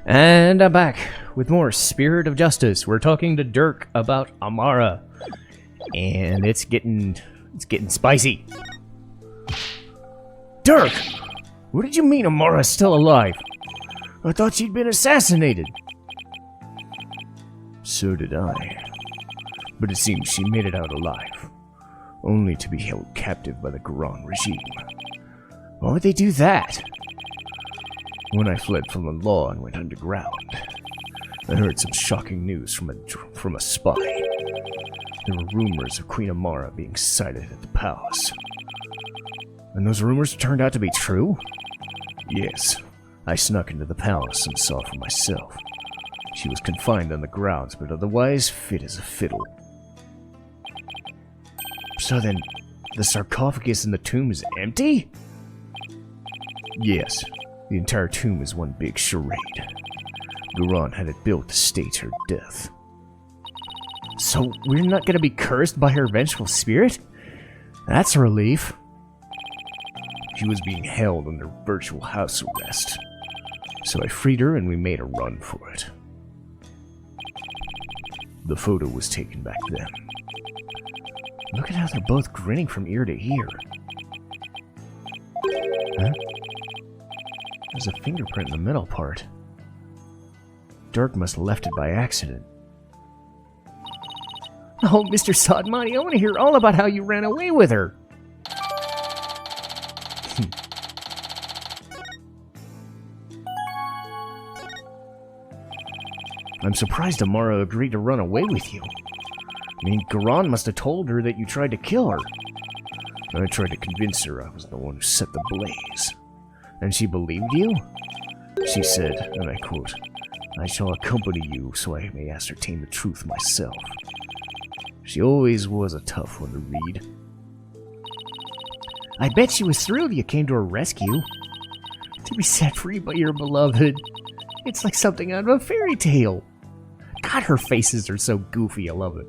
And I'm back with more Spirit of Justice. We're talking to Dirk about Amara, and it's getting spicy. Dirk, what did you mean Amara's still alive? I thought she'd been assassinated. So did I, but it seems she made it out alive, only to be held captive by the Khura'in regime. Why would they do that? When I fled from the law and went underground, I heard some shocking news from a spy. There were rumors of Queen Amara being sighted at the palace. And those rumors turned out to be true? Yes, I snuck into the palace and saw for myself. She was confined on the grounds, but otherwise fit as a fiddle. So then, the sarcophagus in the tomb is empty? Yes. The entire tomb is one big charade. Khura'in had it built to stage her death. So we're not going to be cursed by her vengeful spirit? That's a relief. She was being held under virtual house arrest. So I freed her and we made a run for it. The photo was taken back then. Look at how they're both grinning from ear to ear. Huh? There's a fingerprint in the middle part. Dirk must have left it by accident. Oh, Mr. Sadmati, I want to hear all about how you ran away with her. I'm surprised Amara agreed to run away with you. I mean, Khura'in must have told her that you tried to kill her. I tried to convince her I was the one who set the blaze. And she believed you? She said, and I quote, "I shall accompany you so I may ascertain the truth myself." She always was a tough one to read. I bet she was thrilled you came to her rescue. To be set free by your beloved. It's like something out of a fairy tale. God, her faces are so goofy, I love it.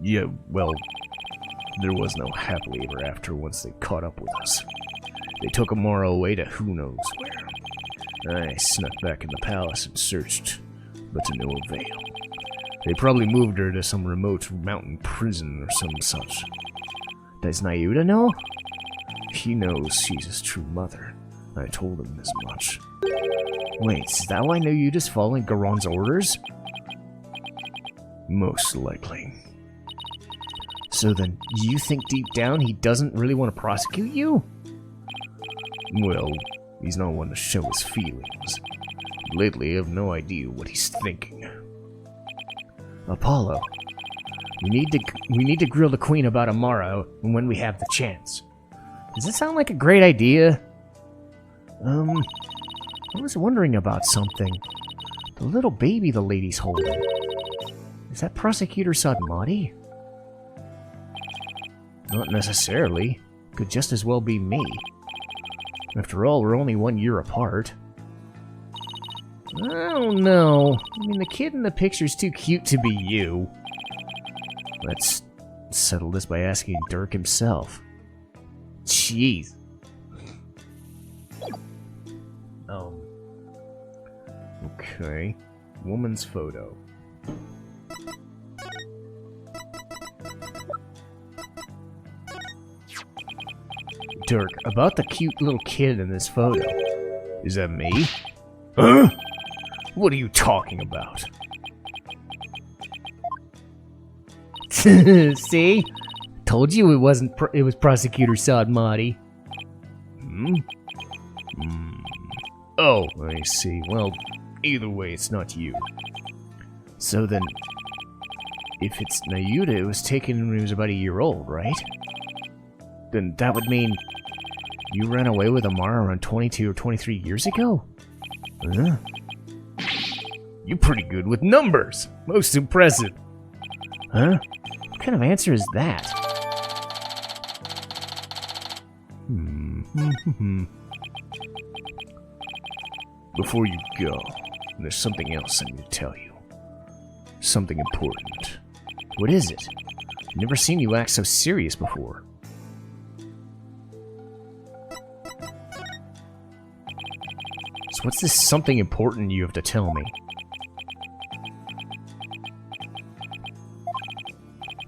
Yeah, well, there was no happily ever after once they caught up with us. They took Amara away to who knows where. I snuck back in the palace and searched, but to no avail. They probably moved her to some remote mountain prison or some such. Does Nayuda know? He knows she's his true mother. I told him as much. Wait, is that why Nayuda's following Khura'in's orders? Most likely. So then, you think deep down he doesn't really want to prosecute you? Well, he's not one to show his feelings. Lately, I have no idea what he's thinking. Apollo, we need to grill the Queen about Amara when we have the chance. Does this sound like a great idea? I was wondering about something. The little baby the lady's holding. Is that Prosecutor Sadmati? Not necessarily. Could just as well be me. After all, we're only 1 year apart. I don't know. I mean, the kid in the picture's too cute to be you. Let's settle this by asking Dirk himself. Jeez. Okay. Woman's photo. Dirk, about the cute little kid in this photo. Is that me? Huh? What are you talking about? See? Told you it wasn't. It was Prosecutor Sadmati. Oh, I see. Well, either way, it's not you. So then, if it's Nayuda, it was taken when he was about 1 year old, right? Then that would mean you ran away with Amara around 22 or 23 years ago? Huh? You're pretty good with numbers. Most impressive. Huh? What kind of answer is that? Before you go, there's something else I need to tell you. Something important. What is it? I've never seen you act so serious before. So what's this something important you have to tell me?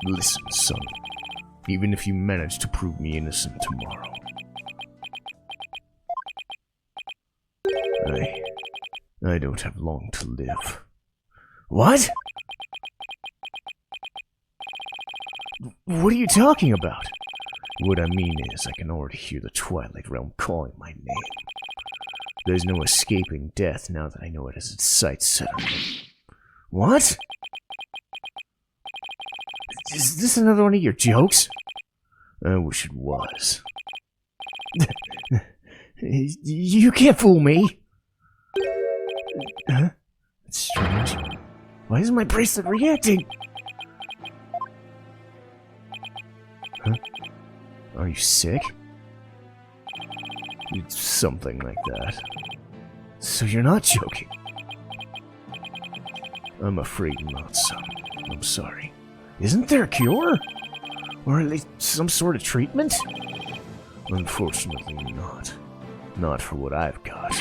Listen, son. Even if you manage to prove me innocent tomorrow, I don't have long to live. What? What are you talking about? What I mean is, I can already hear the Twilight Realm calling my name. There's no escaping death now that I know it has its sights set on me. What? Is this another one of your jokes? I wish it was. You can't fool me! Huh? That's strange. Why isn't my bracelet reacting? Huh? Are you sick? It's something like that. So you're not joking? I'm afraid not, son. I'm sorry. Isn't there a cure? Or at least some sort of treatment? Unfortunately not. Not for what I've got.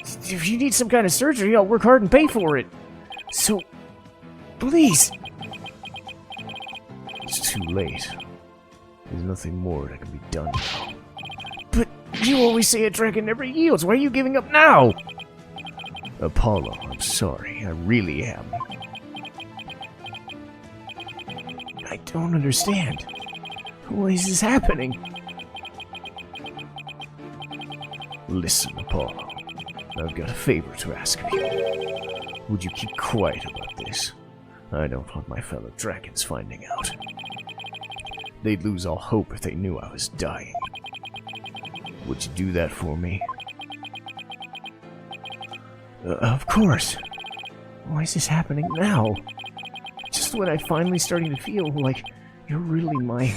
If you need some kind of surgery, I'll work hard and pay for it. So, please. It's too late. There's nothing more that can be done now. But you always say a dragon never yields. Why are you giving up now? Apollo, I'm sorry. I really am. I don't understand. Why is this happening? Listen, Apollo. I've got a favor to ask of you. Would you keep quiet about this? I don't want my fellow dragons finding out. They'd lose all hope if they knew I was dying. Would you do that for me? Of course. Why is this happening now? Just when I'm finally starting to feel like you're really my...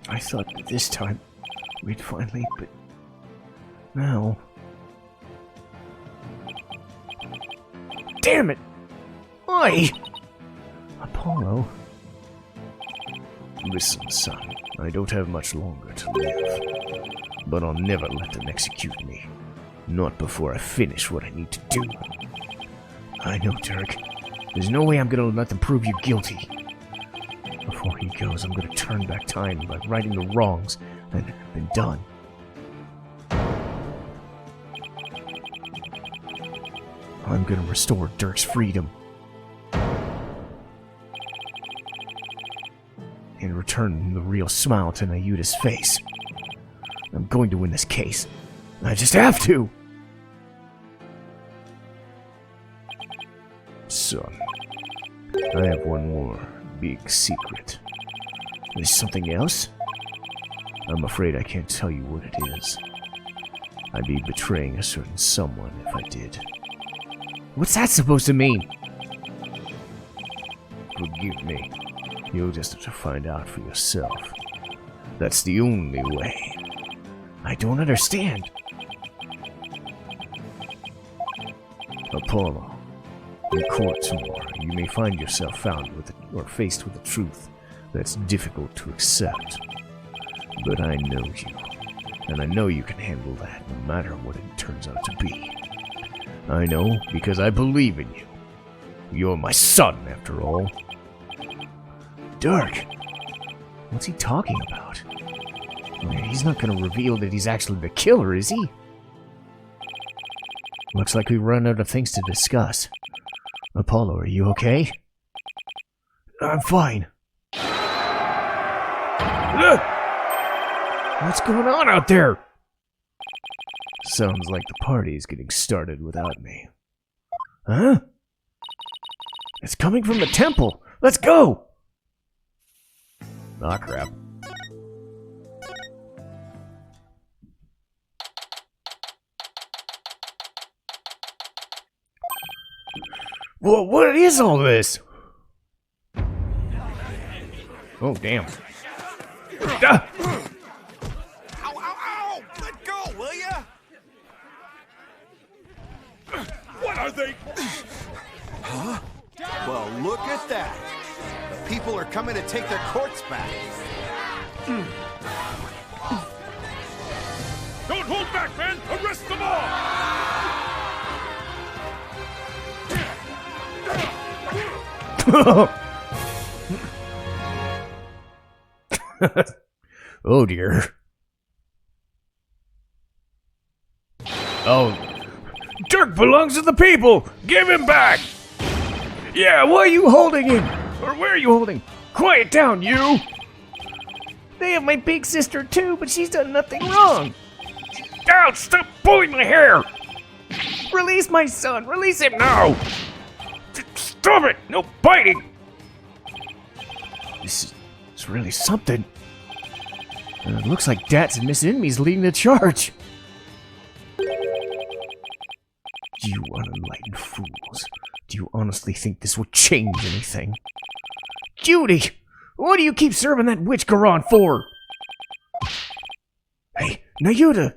I thought that this time we'd finally, but now... Damn it! Why? Apollo? Listen, son, I don't have much longer to live, but I'll never let them execute me. Not before I finish what I need to do. I know, Dirk. There's no way I'm gonna let them prove you guilty. Before he goes, I'm gonna turn back time by righting the wrongs that have been done. I'm gonna restore Dirk's freedom. And return the real smile to Nayuta's face. I'm going to win this case. I just have to! Son, I have one more big secret. There's something else? I'm afraid I can't tell you what it is. I'd be betraying a certain someone if I did. What's that supposed to mean? Forgive me. You'll just have to find out for yourself. That's the only way. I don't understand. Apollo, in court tomorrow, you may find yourself found with or faced with a truth that's difficult to accept. But I know you, and I know you can handle that no matter what it turns out to be. I know because I believe in you. You're my son, after all. Dirk, what's he talking about? He's not going to reveal that he's actually the killer, is he? Looks like we've run out of things to discuss. Apollo, are you okay? I'm fine. What's going on out there? Sounds like the party's getting started without me. Huh? It's coming from the temple. Let's go! Ah, crap. Well, what is all this? Oh, damn. Ah! Ow, ow, ow! Let go, will ya? What are they? Huh? Well, look at that. The people are coming to take their courts back. Don't hold back, men! Arrest them all! Oh dear. Oh. Dirk belongs to the people! Give him back! Yeah, why are you holding him? Or where are you holding? Quiet down, you! They have my big sister too, but she's done nothing wrong. Ow, stop pulling my hair! Release my son! Release him now! Stop it! No biting! This is really something. It looks like Dats and Miss Ennemy's leading the charge. You unenlightened fools. Do you honestly think this will change anything? Judy! What do you keep serving that witch Khura'in for? Hey, Nayuta!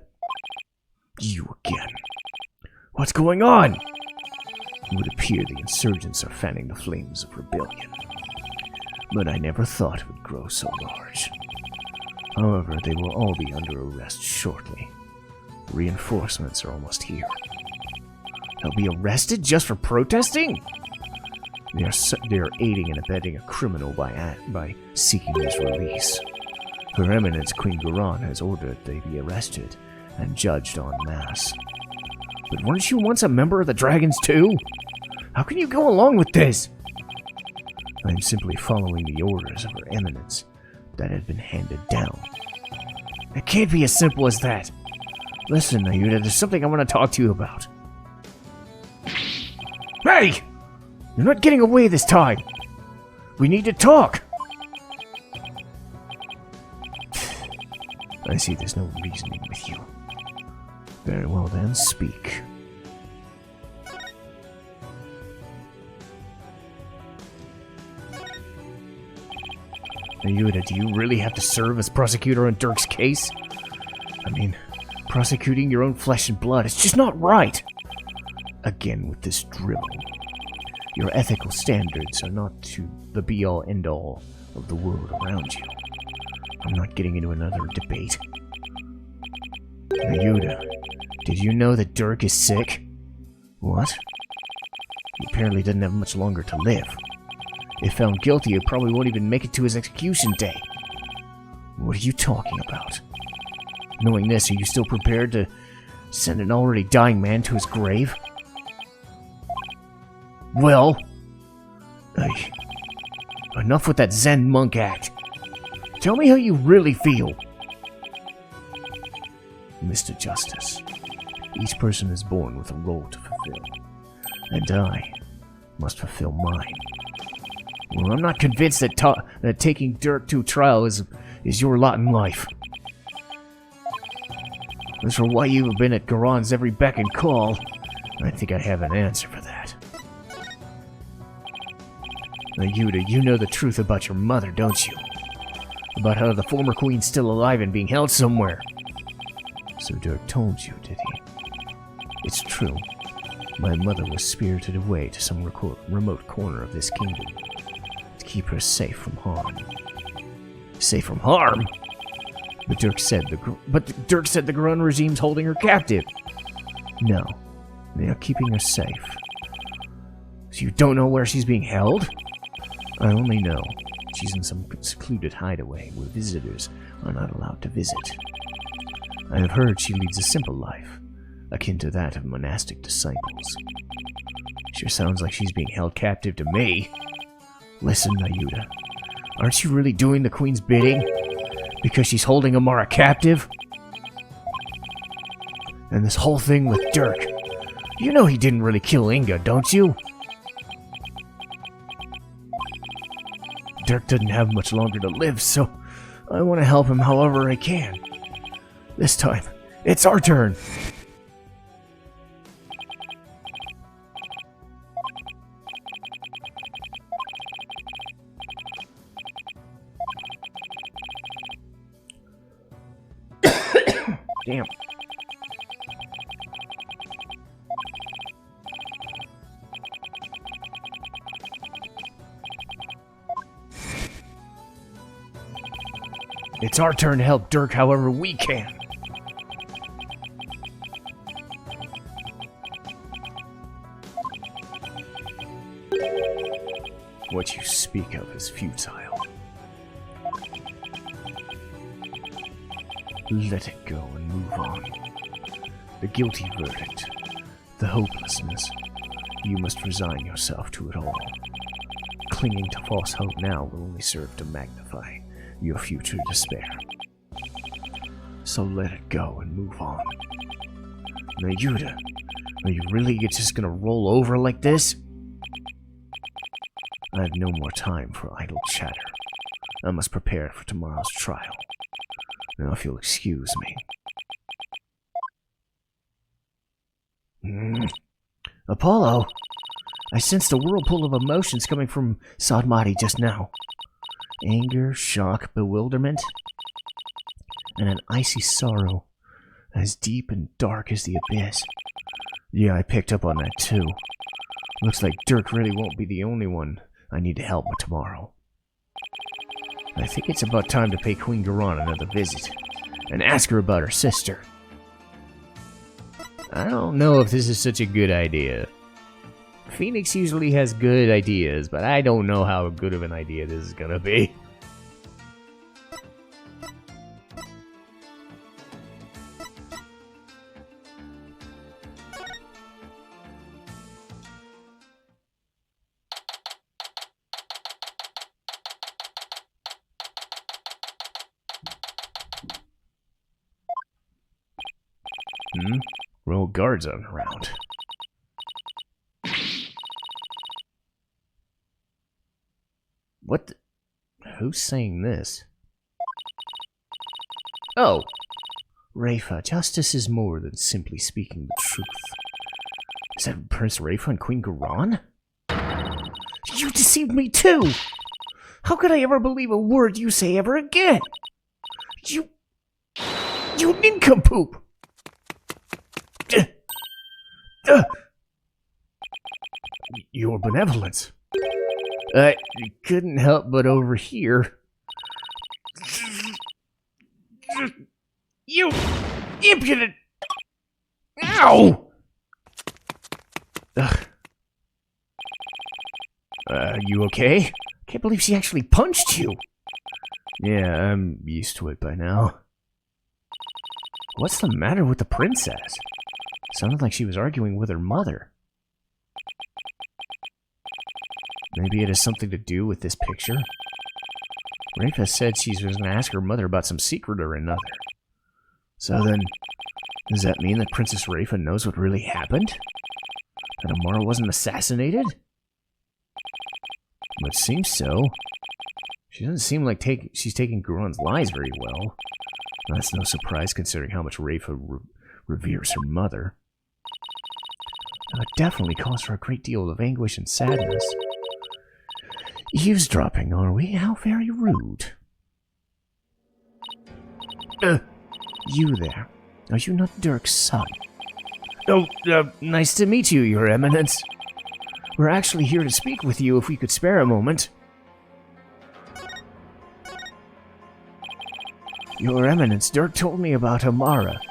You again. What's going on? It would appear the insurgents are fanning the flames of rebellion. But I never thought it would grow so large. However, they will all be under arrest shortly. Reinforcements are almost here. They'll be arrested just for protesting? They are aiding and abetting a criminal by seeking his release. Her Eminence Queen Khura'in has ordered they be arrested and judged en masse. But weren't you once a member of the Dragons too? How can you go along with this? I am simply following the orders of Her Eminence that have been handed down. It can't be as simple as that. Listen, Nayuta, there's something I want to talk to you about. Hey! You're not getting away this time! We need to talk! I see there's no reasoning with you. Very well then, speak. Nayuta, do you really have to serve as prosecutor on Dirk's case? I mean, prosecuting your own flesh and blood is just not right! Again with this drivel. Your ethical standards are not to the be-all end-all of the world around you. I'm not getting into another debate. Nayuta, did you know that Dirk is sick? What? He apparently doesn't have much longer to live. If found guilty, he probably won't even make it to his execution day. What are you talking about? Knowing this, are you still prepared to send an already dying man to his grave? Well, enough with that Zen monk act. Tell me how you really feel. Mr. Justice, each person is born with a role to fulfill, and I must fulfill mine. Well, I'm not convinced that taking Dirk to trial is your lot in life. As for why you have been at Khura'in's every beck and call, I think I have an answer for that. Nayuta, you know the truth about your mother, don't you? About how the former queen's still alive and being held somewhere. So Dirk told you, did he? It's true. My mother was spirited away to some remote corner of this kingdom to keep her safe from harm. Safe from harm? But Dirk said the Khura'in regime's holding her captive. No, they are keeping her safe. So you don't know where she's being held? I only know she's in some secluded hideaway where visitors are not allowed to visit. I have heard she leads a simple life, akin to that of monastic disciples. Sure sounds like she's being held captive to me. Listen, Nayuta, aren't you really doing the Queen's bidding? Because she's holding Amara captive? And this whole thing with Dirk, you know he didn't really kill Inga, don't you? Dirk doesn't have much longer to live, so I want to help him however I can. This time, it's our turn. Damn. It's our turn to help Dirk however we can. What you speak of is futile. Let it go and move on. The guilty verdict, the hopelessness, you must resign yourself to it all. Clinging to false hope now will only serve to magnify your future despair. So let it go and move on. Nayuta, are you really just gonna roll over like this? I have no more time for idle chatter. I must prepare for tomorrow's trial. Now if you'll excuse me. Apollo, I sensed a whirlpool of emotions coming from Sadmati just now. Anger, shock, bewilderment, and an icy sorrow as deep and dark as the abyss. Yeah, I picked up on that too. Looks like Dirk really won't be the only one I need to help with tomorrow. I think it's about time to pay Queen Khura'in another visit and ask her about her sister. I don't know if this is such a good idea. Phoenix usually has good ideas, but I don't know how good of an idea this is gonna be. Royal guards on around. What the... Who's saying this? Oh! Rayfa, justice is more than simply speaking the truth. Is that Prince Rayfa and Queen Khura'in? You deceived me too! How could I ever believe a word you say ever again? You nincompoop! Your benevolence. I couldn't help but overhear. You impudent! Ow! You okay? Can't believe she actually punched you. Yeah, I'm used to it by now. What's the matter with the princess? Sounded like she was arguing with her mother. Maybe it has something to do with this picture? Rayfa said she was going to ask her mother about some secret or another. So then, does that mean that Princess Rayfa knows what really happened? That Amara wasn't assassinated? Well, it seems so. She doesn't seem like she's taking Khura'in's lies very well. That's no surprise considering how much Rayfa reveres her mother. That would definitely cause her a great deal of anguish and sadness. Eavesdropping, are we? How very rude. You there. Are you not Dirk's son? Oh, nice to meet you, Your Eminence. We're actually here to speak with you if we could spare a moment. Your Eminence, Dirk told me about Amara.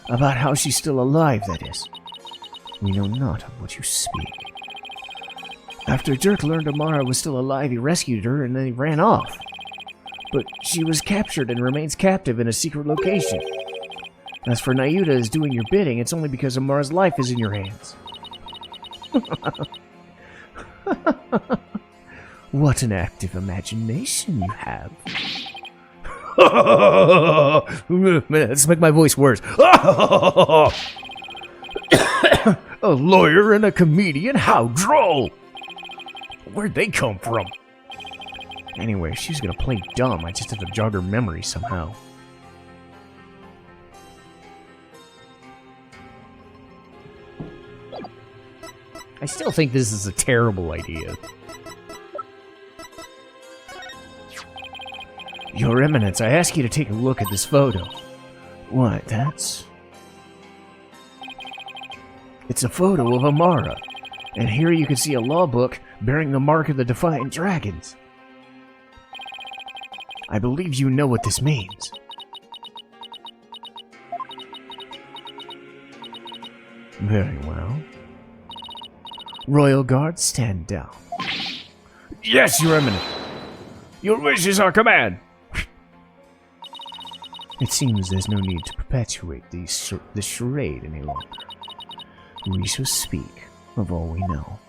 About how she's still alive, that is. We know not of what you speak. After Dirk learned Amara was still alive, he rescued her and then he ran off. But she was captured and remains captive in a secret location. As for Nayuta is doing your bidding, it's only because Amara's life is in your hands. What an active imagination you have. Let's make my voice worse. A lawyer and a comedian? How droll! Where'd they come from? Anyway, she's gonna play dumb. I just have to jog her memory somehow. I still think this is a terrible idea. Your Eminence, I ask you to take a look at this photo. What, that's... It's a photo of Amara. And here you can see a law book bearing the mark of the Defiant Dragons. I believe you know what this means. Very well. Royal Guard, stand down. Yes, Your Eminence. Your wish is our command. It seems there's no need to perpetuate this charade any longer. We shall speak of all we know.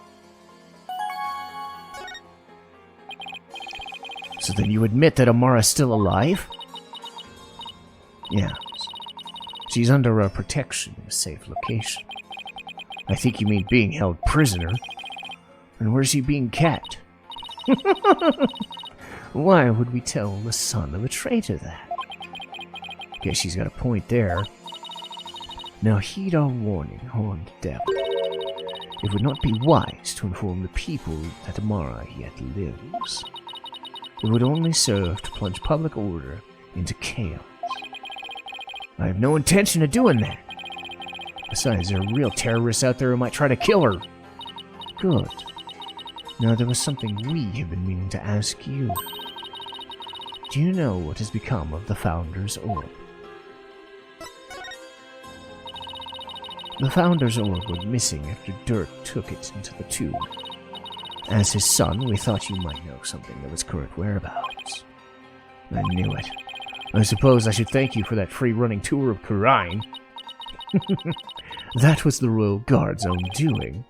So then you admit that Amara's still alive? Yes. She's under our protection in a safe location. I think you mean being held prisoner. And where's she being kept? Why would we tell the son of a traitor that? Guess she's got a point there. Now heed our warning, horned devil. It would not be wise to inform the people that Amara yet lives. It would only serve to plunge public order into chaos. I have no intention of doing that. Besides, there are real terrorists out there who might try to kill her. Good. Now there was something we have been meaning to ask you. Do you know what has become of the Founder's Orb? The Founder's Orb went missing after Dirk took it into the tomb. As his son, we thought you might know something of its current whereabouts. I knew it. I suppose I should thank you for that free-running tour of Khura'in. That was the Royal Guard's own doing.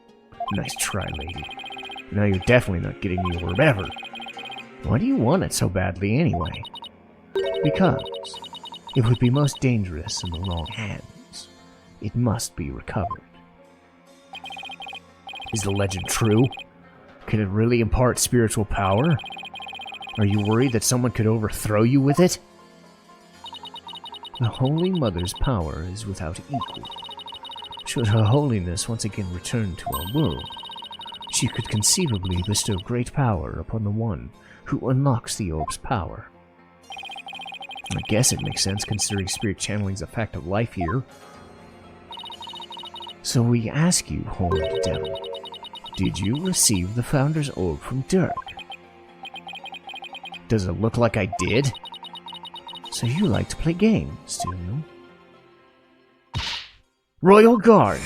Nice try, lady. Now you're definitely not getting the orb ever. Why do you want it so badly anyway? Because it would be most dangerous in the wrong hands. It must be recovered. Is the legend true? Can it really impart spiritual power? Are you worried that someone could overthrow you with it? The Holy Mother's power is without equal. Should Her Holiness once again return to our world, she could conceivably bestow great power upon the one who unlocks the orb's power. I guess it makes sense considering spirit channeling's a fact of life here. So we ask you, Horned Devil, did you receive the Founder's Orb from Dirk? Does it look like I did? So you like to play games, do you? Royal Guard!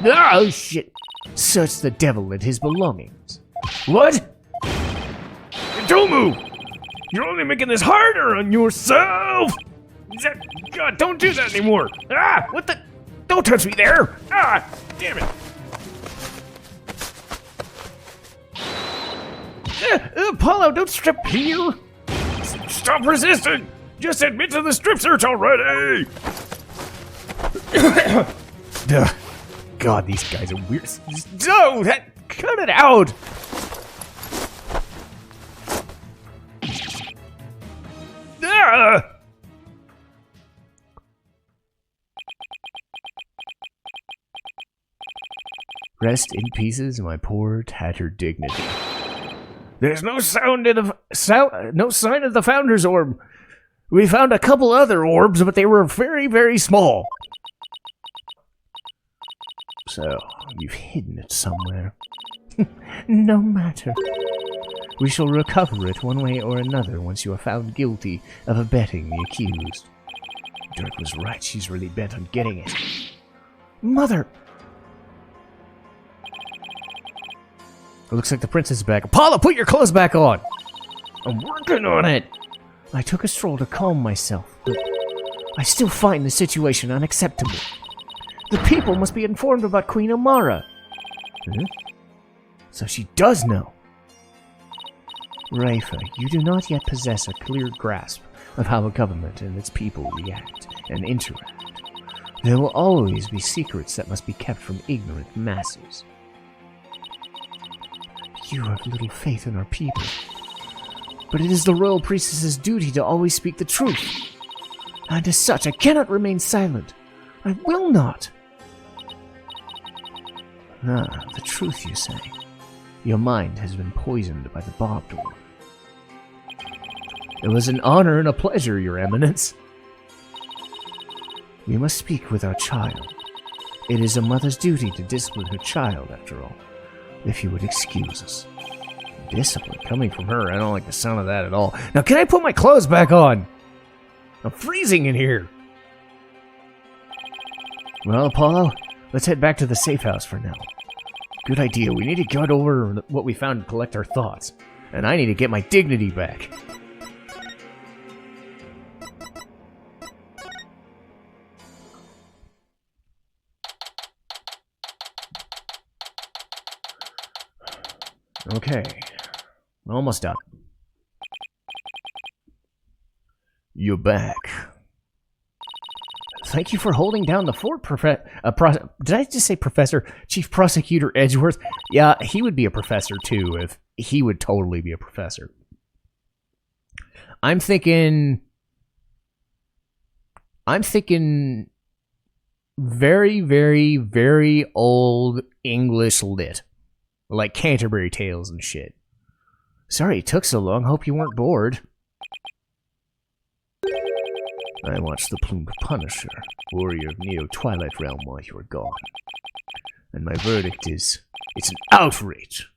Oh, shit! Search the devil and his belongings. What? Don't move! You're only making this harder on yourself! God, don't do that anymore! Ah! What the? Don't touch me there! Ah! Damn it! Apollo, don't strip here! Stop resisting! Just admit to the strip search already! God, these guys are weird. No, cut it out! Rest in pieces, my poor tattered dignity. There's no sign of the Founder's Orb. We found a couple other orbs, but they were very, very small. So, you've hidden it somewhere. No matter. We shall recover it one way or another once you are found guilty of abetting the accused. Dirk was right, she's really bent on getting it. Mother! It looks like the princess is back. Apollo, put your clothes back on! I'm working on it! I took a stroll to calm myself, but I still find the situation unacceptable. The people must be informed about Queen Amara. Huh? So she does know. Raifa, you do not yet possess a clear grasp of how a government and its people react and interact. There will always be secrets that must be kept from ignorant masses. You have little faith in our people. But it is the royal priestess's duty to always speak the truth. And as such, I cannot remain silent. I will not. Ah, the truth, you say. Your mind has been poisoned by the barbed orb. It was an honor and a pleasure, Your Eminence. We must speak with our child. It is a mother's duty to discipline her child, after all. If you would excuse us. Discipline coming from her. I don't like the sound of that at all. Now, can I put my clothes back on? I'm freezing in here. Well, Apollo, let's head back to the safe house for now. Good idea. We need to go over what we found and collect our thoughts. And I need to get my dignity back. Okay. Almost done. You're back. Thank you for holding down the fort, did I just say Professor? Chief Prosecutor Edgeworth? Yeah, he would be a professor too, if he would totally be a professor. I'm thinking very, very, very old English lit. Like Canterbury Tales and shit. Sorry it took so long. Hope you weren't bored. I watched The Plumed Punisher, warrior of Neo-Twilight Realm, while you were gone. And my verdict is, it's an outrage.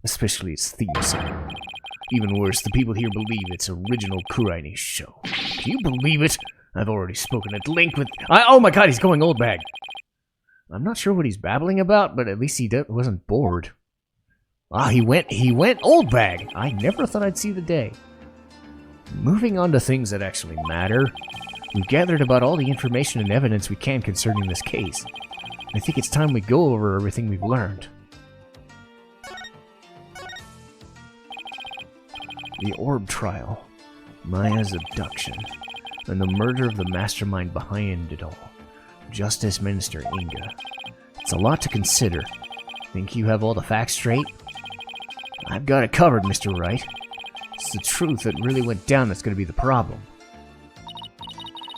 Especially its theme song. Even worse, the people here believe it's original Khura'in show. Can you believe it? I've already spoken at length with... oh my god, he's going old bag. I'm not sure what he's babbling about, but at least he wasn't bored. Ah, he went old bag. I never thought I'd see the day. Moving on to things that actually matter. We've gathered about all the information and evidence we can concerning this case. I think it's time we go over everything we've learned. The Orb Trial, Maya's abduction, and the murder of the mastermind behind it all, Justice Minister Inga. It's a lot to consider. Think you have all the facts straight? I've got it covered, Mr. Wright. It's the truth that really went down that's going to be the problem.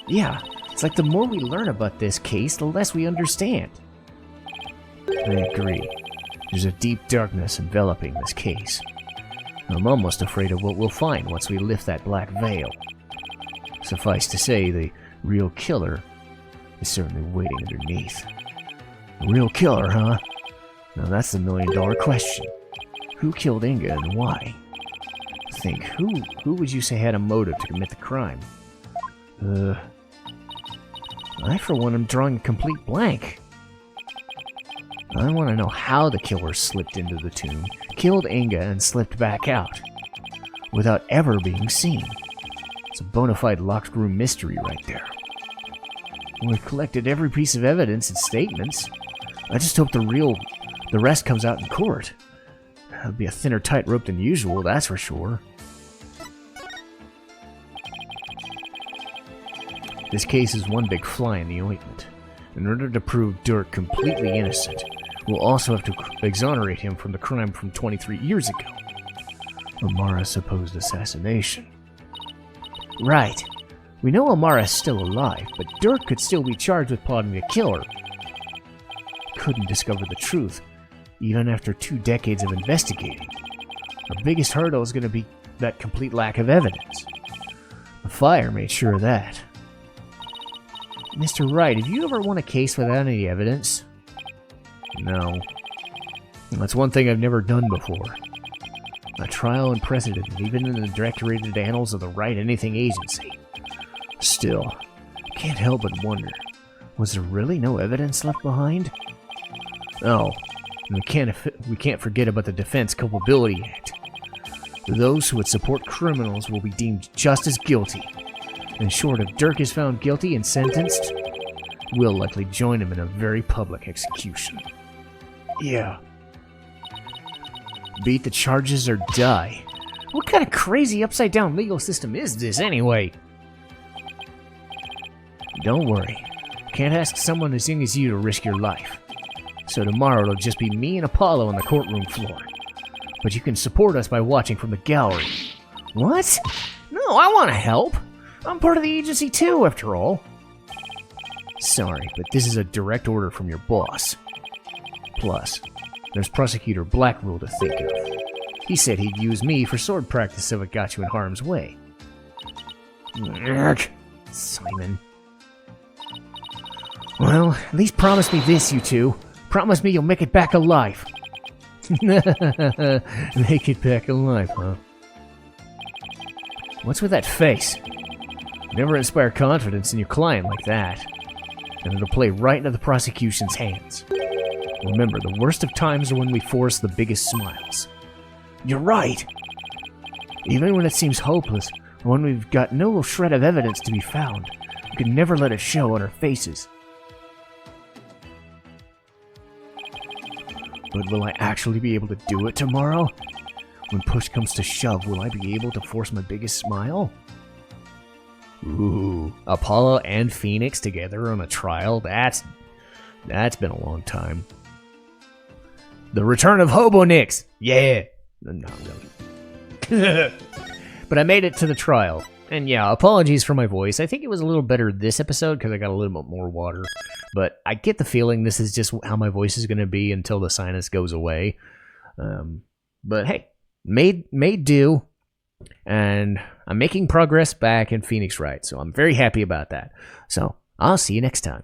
Yeah, it's like the more we learn about this case, the less we understand. I agree. There's a deep darkness enveloping this case. I'm almost afraid of what we'll find once we lift that black veil. Suffice to say, the real killer is certainly waiting underneath. The real killer, huh? Now that's the million-dollar question. Who killed Inga and why? Think, who would you say had a motive to commit the crime? I for one am drawing a complete blank. I want to know how the killer slipped into the tomb, killed Inga, and slipped back out, without ever being seen. It's a bona fide locked room mystery right there. We've collected every piece of evidence and statements. I just hope the rest comes out in court. It'll be a thinner tightrope than usual, that's for sure. This case is one big fly in the ointment. In order to prove Dirk completely innocent, we'll also have to exonerate him from the crime from 23 years ago. Amara's supposed assassination. Right. We know Amara's still alive, but Dirk could still be charged with plotting to kill her. Couldn't discover the truth, even after 2 decades of investigating. Our biggest hurdle is going to be that complete lack of evidence. The fire made sure of that. Mr. Wright, have you ever won a case without any evidence? No. That's one thing I've never done before. A trial unprecedented, even in the directorated annals of the Wright Anything Agency. Still, can't help but wonder, was there really no evidence left behind? Oh, and we can't forget about the Defense Culpability Act. Those who would support criminals will be deemed just as guilty. And short of Dirk is found guilty and sentenced, we'll likely join him in a very public execution. Yeah. Beat the charges or die. What kind of crazy upside-down legal system is this, anyway? Don't worry. Can't ask someone as young as you to risk your life. So tomorrow it'll just be me and Apollo on the courtroom floor. But you can support us by watching from the gallery. What? No, I want to help. I'm part of the agency too, after all. Sorry, but this is a direct order from your boss. Plus, there's Prosecutor Blackrule to think of. He said he'd use me for sword practice if it got you in harm's way. Urgh. Simon. Well, at least promise me this, you two. Promise me you'll make it back alive. Make it back alive, huh? What's with that face? Never inspire confidence in your client like that. And it'll play right into the prosecution's hands. Remember, the worst of times are when we force the biggest smiles. You're right! Even when it seems hopeless, or when we've got no shred of evidence to be found, we can never let it show on our faces. But will I actually be able to do it tomorrow? When push comes to shove, will I be able to force my biggest smile? Ooh, Apollo and Phoenix together on a trial? That's been a long time. The return of Hobo Nix! Yeah! Not really. But I made it to the trial. And yeah, apologies for my voice. I think it was a little better this episode because I got a little bit more water. But I get the feeling this is just how my voice is going to be until the sinus goes away. But hey, made do. And I'm making progress back in Phoenix Wright, so I'm very happy about that. So I'll see you next time.